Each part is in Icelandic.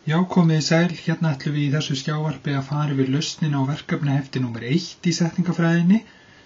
Já, komið sæl, hérna ætlum við í þessu skjávarpi að fara yfir lausnina á verkefnahefti númer 1 í setningafræðinni,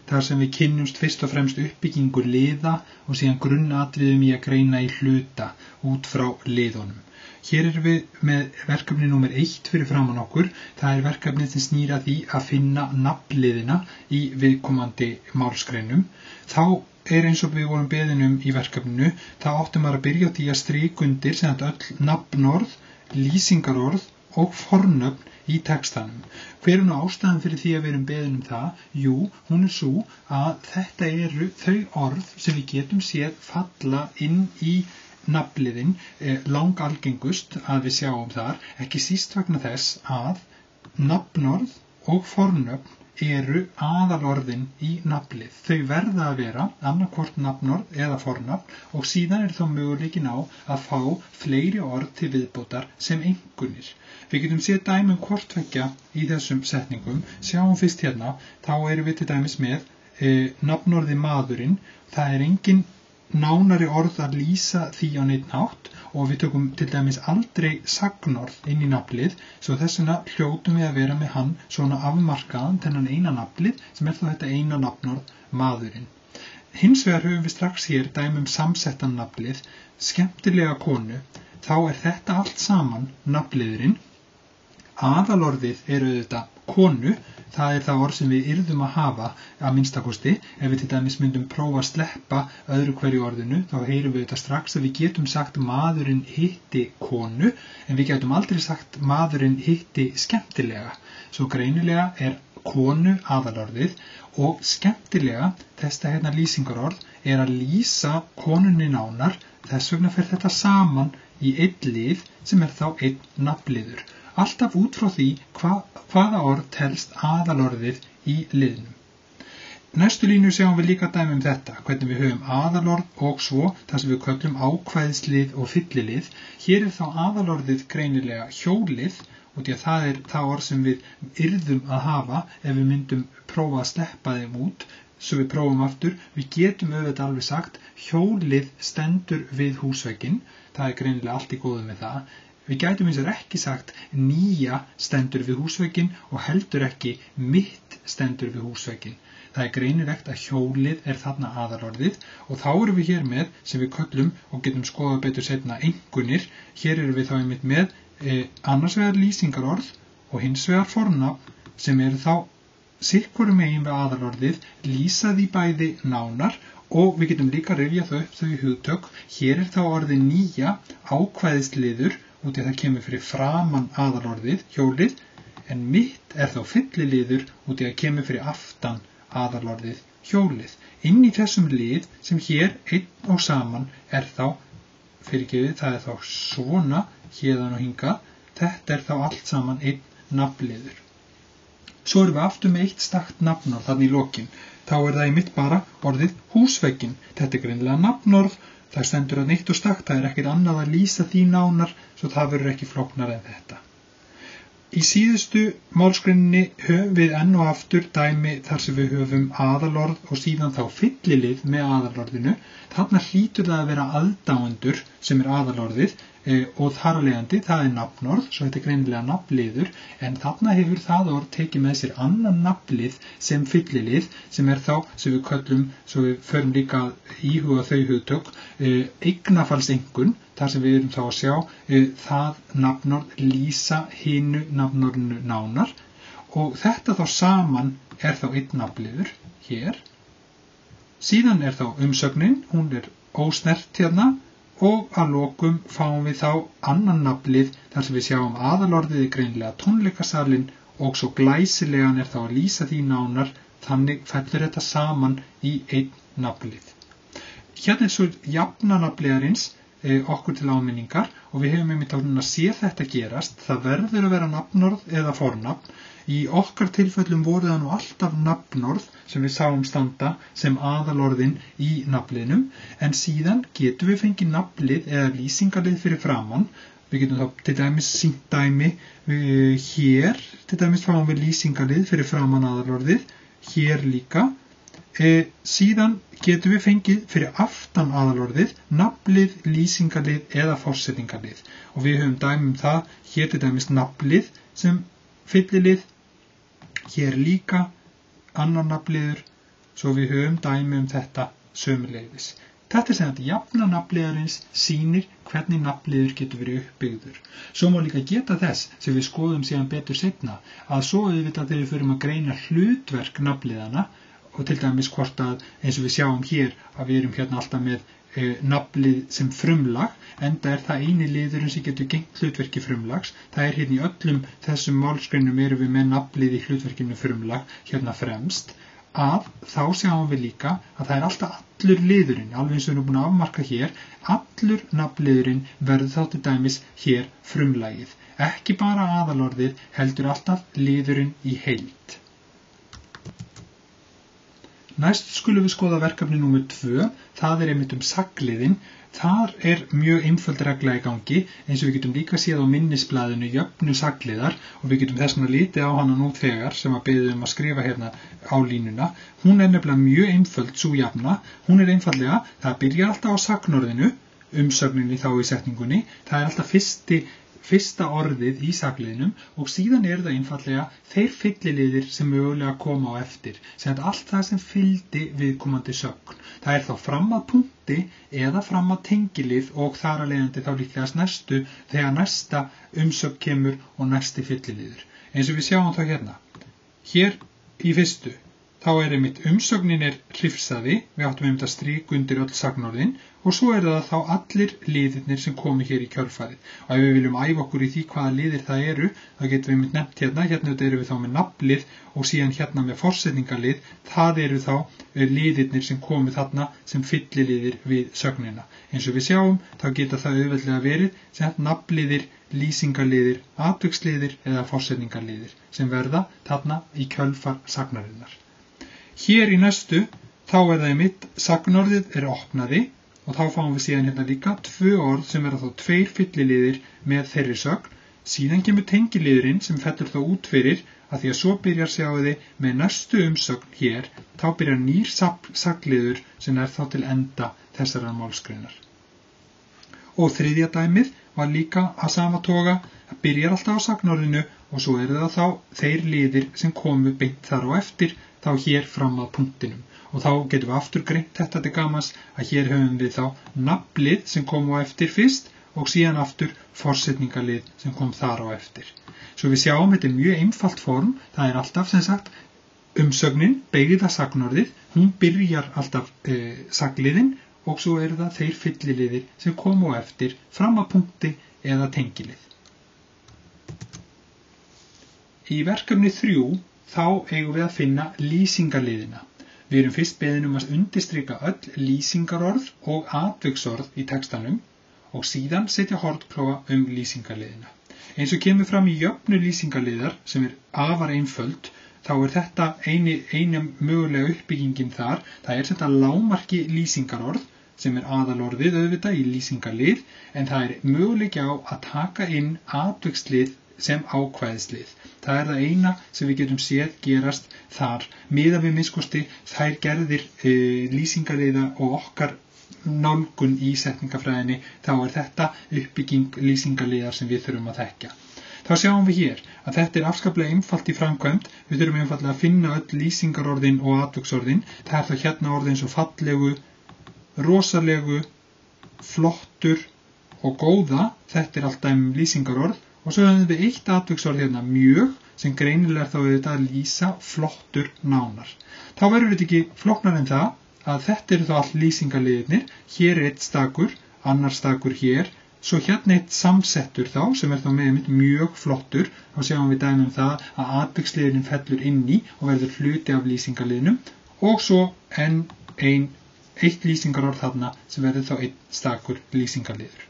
þar sem við kynnumst fyrst og fremst uppbyggingu liða og síðan grunnatriðum í að greina í hluta út frá liðunum. Hér erum við með verkefni númer 1 fyrir framan okkur, það er verkefnið sem snýr að því að finna nafnliðina í viðkomandi málsgreinum. Þá er eins og við vorum beðin í verkefninu, þá áttum maður að byrja á því að strika undir sem öll nafnorð, lýsingarorð og fornöfn í textanum. Hver er nú ástæðan fyrir því að við erum beðin það? Jú, hún er sú að þetta eru þau orð sem við getum séð falla inn í nafnliðin, langalgengust að við sjáum þar, ekki síst vegna þess að nafnorð og fornöfn eru aðalorðin í nafnlið. Þau verða að vera annarkvort nafnorð eða fornafn og síðan er þá möguleikin á að fá fleiri orð til viðbótar sem einkunnir. Við getum séð dæmi hvort tveggja í þessum setningum. Sjáum fyrst hérna, þá erum við til dæmis með nafnorði maðurinn. Það er engin nánari orð að lýsa því á neinn hátt og við tökum til dæmis aldrei sagnorð inn í nafnlið, svo þess vegna hljótum við að vera með hann svona afmarkaðan þennan eina nafnlið sem er þá þetta eina nafnorð maðurinn. Hins vegar höfum við strax hér dæmi samsettan nafnlið, skemmtilega konu, þá er þetta allt saman nafnliðurinn. Aðalorðið er auðvitað konu, það er það orð sem við yrðum að hafa að minnstakosti. Ef við til dæmis myndum prófa að sleppa öðru hverju orðinu, þá heyrum við þetta strax að við getum sagt maðurinn hitti konu, en við getum aldrei sagt maðurinn hitti skemmtilega. Svo greinilega er konu aðalorðið og skemmtilega, þetta hérna lýsingarorð, er að lýsa konunni nánar, þess vegna fer þetta saman í einn lið sem er þá einn nafnliður. Alltaf út frá því hvaða orð telst aðalorðið í liðnum. Næstu línu sjáum við líka dæmi þetta, hvernig við höfum aðalorð og svo það sem við köllum ákvæðislið og fyllilið. Hér er þá aðalorðið greinilega hjólið, og því að það er það orð sem við yrðum að hafa ef við myndum prófa að sleppa þeim út. Svo við prófum aftur, við getum auðvitað alveg sagt, hjólið stendur við húsvegginn, það er greinilega allt í góðu með það. Við gætum eins og ekki sagt nýja stendur við húsvegginn og heldur ekki mitt stendur við húsvegginn. Það er greinilegt að hjólið er þarna aðalorðið og þá erum við hér með sem við köllum og getum skoðað betur seinna einkunnir. Hér erum við þá einmitt með annars vegar lýsingarorð og hins vegar fornafn sem eru þá sitthvoru megin við aðalorðið, lýsa því bæði nánar og við getum líka rifjað upp þau hugtök. Hér er þá orðið nýja ákvæðisliður út í að það kemur fyrir framan aðalorðið, hjólið, en mitt er þá fylliliður út í að kemur fyrir aftan aðalorðið, hjólið. Inn í þessum lið sem hér einn og saman er þá, fyrirgefið, það er þá svona, héðan og hingað, þetta er þá allt saman einn nafnliður. Svo erum við aftur með eitt stakt nafnorð þarna í lokin. Þá er það einmitt bara orðið húsvegginn. Þetta er greinilega nafnorð, það stendur að neitt og stakt, það er ekkert annað að lýsa því nánar, svo það verður ekki flóknar en þetta. Í síðustu málsgreininni höfum við enn og aftur dæmi þar sem við höfum aðalorð og síðan þá fyllilið með aðalorðinu. Þarna hlýtur það að vera aðdáendur sem er aðalorðið og þar af leiðandi það er nafnorð, svo þetta er greinilega nafnliður, en þarna hefur það orð tekið með sér annan nafnlið sem fyllilið sem er þá, sem við köllum, svo við förum líka að íhuga þau hugtök, eignafallsengun, þar sem við erum þá að sjá það nafnorð lýsa hinu nafnorðinu nánar og þetta þá saman er þá einn nafnliður hér. Síðan er þá umsögnin, hún er ósnert hérna og að lokum fáum við þá annan nafnlið þar sem við sjáum aðalorðið í greinilega tónleikasalinn og svo glæsilegan er þá að lýsa því nánar, þannig fellur þetta saman í einn nafnlið. Hérna er svo jafnanafnliðarins okkur til áminningar og við hefum einmitt að sé þetta gerast, það verður að vera nafnorð eða fornafn. Í okkar tilfellum voru það nú alltaf nafnorð sem við sáum standa sem aðalorðin í nafnliðnum, en síðan getum við fengið nafnlið eða lýsingarlið fyrir framann. Við getum þá til dæmis sýnt dæmi hér, til dæmis fáum við lýsingarlið fyrir framann aðalorðið, hér líka, Síðan getum við fengið fyrir aftan aðalorðið nafnlið, lýsingarlið eða forsetningarlið og við höfum dæmi það, hér til dæmis nafnlið sem fyllilið, hér líka annar nafnliður, svo við höfum dæmi þetta sömuleiðis. Þetta sem þetta jafna nafnliðarins sýnir hvernig nafnliður getur verið uppbyggður. Svo má líka geta þess, sem við skoðum síðan betur seinna, að svo auðvitað þegar við förum að greina hlutverk nafnliðana og til dæmis hvort að, eins og við sjáum hér, að við erum hérna alltaf með nafnlið sem frumlag, enda það eini liðurinn sem getur gegnt hlutverki frumlags. Það hérna í öllum þessum málsgreinum erum við með nafnlið í hlutverkinu frumlag hérna fremst, að þá sjáum við líka að það alltaf allur liðurinn, alveg eins og við erum búin að afmarka hér, allur nafnliðurinn verður þá til dæmis hér frumlagið. Ekki bara aðalorðið, heldur alltaf liðurinn í heild. Næst skulum við skoða verkefni númer 2, það einmitt sagliðin. Þar mjög einföld regla í gangi, eins og við getum líka séð á minnisblaðinu jöfnu sagliðar og við getum þess vegna litið á hana nú þegar sem að biðja að skrifa hérna á línuna. Hún nefnilega mjög einföld sú jafna, hún einfaldlega, það byrjar alltaf á sagnorðinu, umsögninni þá í setningunni, það alltaf fyrsta orðið í sagliðinum og síðan það einfaldlega þeir fylliliðir sem mögulega koma á eftir, sem allt það sem fylgdi viðkomandi sögn. Það þá fram að punkti eða fram að tengilið og þar að leiðandi þá líklegast næstu þegar næsta umsögn kemur og næsti fylliliður. Eins og við sjáum þá hérna. Hér í fyrstu, þá einmitt umsögnin hrifsaði, við áttum einmitt að strik undir öll sagnorðin og svo það þá allir liðirnir sem komu hér í kjölfarið. Og ef við viljum æfa okkur í því hvaða liðir það þá getum við einmitt nefnt hérna erum við þá með nafnlið og síðan hérna með forsetningarlið, það þá liðirnir sem komu þarna sem fylliliðir við sögnina. Eins og við sjáum, þá geta það auðveldlega verið sem nafnliðir, lýsingarliðir, atviksliðir eða forsetningarliðir sem verða þarna í kjölfar sagnarinnar. Hér í næstu, þá það einmitt sagnorðið opnaði og þá fáum við síðan hérna líka 2 orð sem þá 2 fylliliðir með þeirri sögn. Síðan kemur tengiliðurinn sem fellur þá út fyrir að því að svo byrjar sjáiði með næstu umsögn hér, þá byrjar nýr sagliður sem þá til enda þessarar málsgreinar. Og þriðja dæmið var líka að sama toga, það byrjar alltaf á sagnorðinu og svo það þá þeir liðir sem komu beint þar á eftir, þá hér fram að punktinum. Og þá getum við aftur greint þetta til gamans að hér höfum við þá nafnlið sem kom á eftir fyrst og síðan aftur forsetningarlið sem kom þar á eftir. Svo við sjáum þetta mjög einfalt form, það alltaf sem sagt umsögnin, beygða sagnorðið, hún byrjar alltaf sagliðin og svo það þeir fylliliðir sem kom á eftir fram að punkti eða tengilið. Í verkefni 3 þá eigum við að finna lýsingarliðina. Við erum fyrst beðin að undirstrika öll lýsingarorð og atviksorð í textanum og síðan setja hornprófa lýsingarliðina. Eins og kemur fram í jöfnu lýsingarliðar sem afar einföld, þá þetta eina mögulega uppbyggingin þar, það þetta lágmarki lýsingarorð sem aðalorðið auðvitað í lýsingarlið, en það möguleiki á að taka inn atvikslið sem ákvæðislið. Það það eina sem við getum séð gerast þar. Miðað við minnskosti þær gerðir lýsingarliða og okkar nálgun í setningafræðinni, þá þetta uppbygging lýsingarliðar sem við þurfum að þekkja. Þá sjáum við hér að þetta afskaplega einfalt í framkvæmd. Við þurfum einfaldlega að finna öll lýsingarorðin og atviksorðin. Það þá hérna orðin svo fallegu, rosalegu, flottur og góða. Þetta alltaf lýsingarorð. Og svo höfum við eitt atviksorð hérna mjög sem greinilega þá að lýsa flottur nánar. Þá verður þetta ekki flóknar en það að þetta þá allt lýsingarliðirnir. Hér eitt stakur, annar stakur hér, svo hérna eitt samsettur þá sem þá með mjög flottur. Þá sjáum við dæmi það að atviksliðurinn fellur inn í og verður hluti af lýsingarliðinum og svo eitt lýsingarorð þarna sem verður þá eitt stakur lýsingarliður.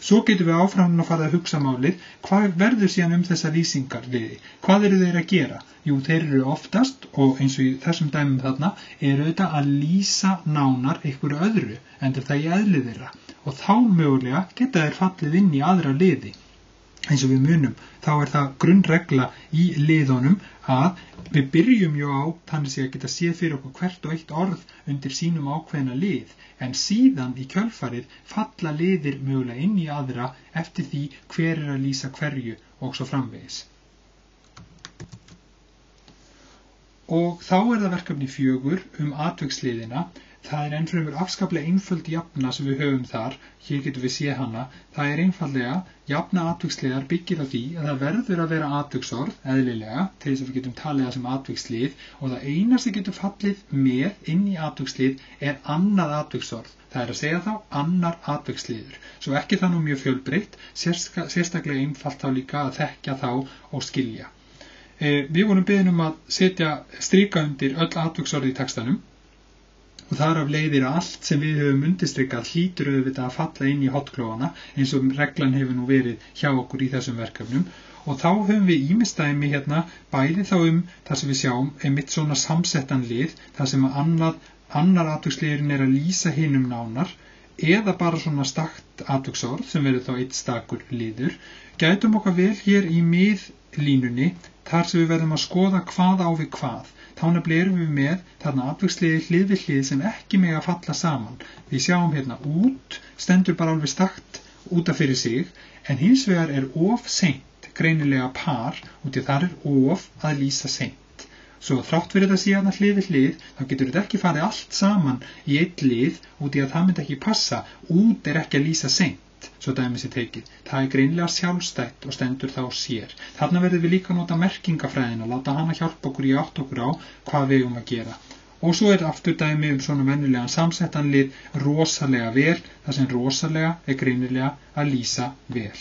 Svo getum við áfram að fara að hugsa málið, hvað verður síðan þessa lýsingarliði? Hvað eru þeir að gera? Jú, þeir eru oftast, og eins og í þessum dæmum þarna, eru þetta að lýsa nánar einhverju öðru, en þetta í eðli þeirra. Og þá mögulega geta þeir fallið inn í aðra liði. eins og við munum, þá það grunnregla í liðunum að við byrjum á þannig sé að geta séð fyrir okkur hvert og eitt orð undir sínum ákveðna lið, en síðan í kjölfarið falla liðir mögulega inn í aðra eftir því hver að lýsa hverju og svo framvegis. Og þá það verkefni 4 atviksliðina. Það ennfremur afskaplega einföld jafna sem við höfum þar, hér getum við séð hana, það einfaldlega, jafna atviksliðar byggir á því að það verður að vera atviksorð, eðlilega, til þess að við getum talið það sem atvikslið, og það eina sem getur fallið með inn í atvikslið annað atviksorð, það að segja þá annar atviksliður, svo ekki það nú mjög fjölbreytt, sérstaklega einfalt þá líka að þekkja þá og skilja. Við vorum beðin að strika undir öll atviksorð í textanum, og þar af leiðir að allt sem við höfum undirstrikað hlýtur auðvitað að falla inn í hotklófana eins og reglan hefur nú verið hjá okkur í þessum verkefnum og þá höfum við ýmis dæmi hérna bæði þá það sem við sjáum einmitt svona samsettan lið þar sem að annar atviksliðurinn að lýsa hinum nánar eða bara svona stakt atviksorð sem verður þá einn stakur liður. Gætum okkar vel hér í miðlínunni þar sem við verðum að skoða hvað á við hvað. Þá nefnilega erum við með þarna atviksliði hlið við hlið sem ekki mega falla saman. Við sjáum hérna út, stendur bara alveg stakt út af fyrir sig, en hins vegar of seint, greinilega par, út í þar of að lýsa seint. Svo þrátt fyrir þetta sé hérna hlið við hlið, þá getur þetta ekki farið allt saman í eitt lið, út í að það myndi ekki passa, út ekki að lýsa seint. Svo dæmi sé tekið. Það greinilega sjálfstætt og stendur þá sér. Þarna verðum við líka að nota merkingafræðina, láta hana hjálpa okkur í átt okkur á hvað við að gera. Og svo aftur dæmi svona venjulegan samsettan lið rosalega vel, þar sem rosalega greinilega að lýsa vel.